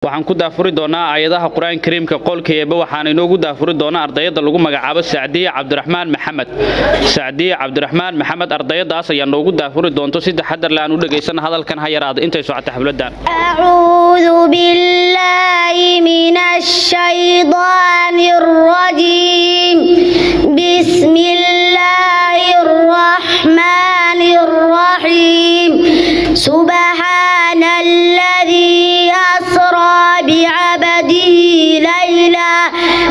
waxaan ku daafuri doonaa aayadaha Qur'aanka Kariimka qolkeeba waxaan inoogu daafuri doonaa ardayda lagu magacaabo Saadiya Cabdiraxmaan Maxamed. Saadiya Cabdiraxmaan Maxamed ardaydaas ayaa noogu daafuri doonto si taxadar leh aan u dhageysan hadalkan ha yaraado intay socota xafladan. A'uudhu billahi minash shaytaanir rajiim. Bismillahir rahmanir rahiim. Subhanalladzi بعبده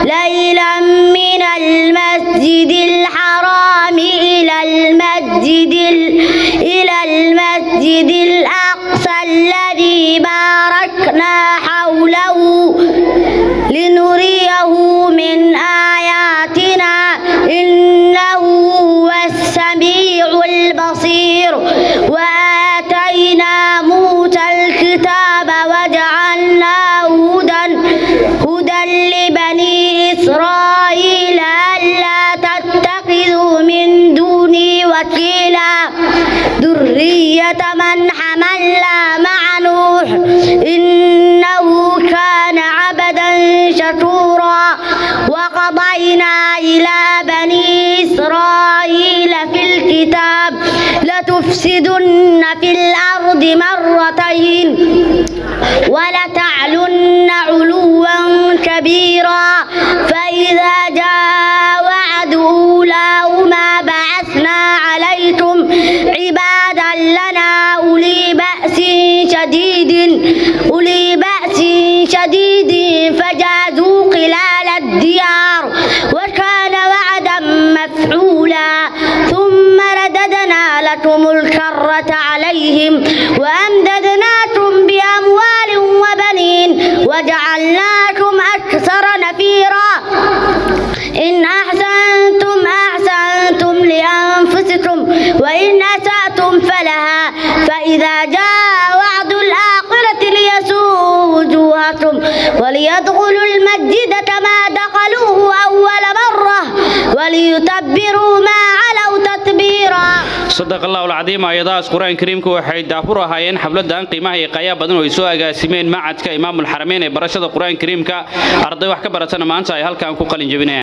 ليلا من المسجد الحرام إلى المسجد الأقصى الذي باركنا حوله لنريه من آياتنا إنه هو السميع البصير وآتينا موسى الكتاب وجعلناه هدى لبني إسرائيل ألا تتخذوا من دوني وكيلا ذرية من حملنا مع نوح إنه كان عبدا شكورا وقضينا إلى بني إسرائيل في الكتاب لتفسدن في الأرض مرتين ولتعلن علوا كبيرا فإذا جاء وعد أولاهما بعثنا عليكم عبادا لنا أولي بأس شديد فجازوا خلال الديار وكان وعدا مفعولا ثم رددنا لكم الكرة عليهم وأمددناكم بأموال وبنين وجعلناكم أكثر نفيرا إن أحسنتم لأنفسكم وإن أسأتم فلها فإذا جاء وعد الآخرة ليسوءوا وجوهكم وليدخلوا المسجد كما دخلوه أول مرة وليتبروا ما علوا تتبيرا. صدق الله العظيم. آيات القرآن الكريم waxay daafur ahaayeen xafladan qiimaha iyo qayb badan oo ay soo agaasimeen macadka Imaamul Haramayn ee barashada Qur'aanka Kariimka arday wax ka baratana maanta ay halkaan ku qalin jabinayaan.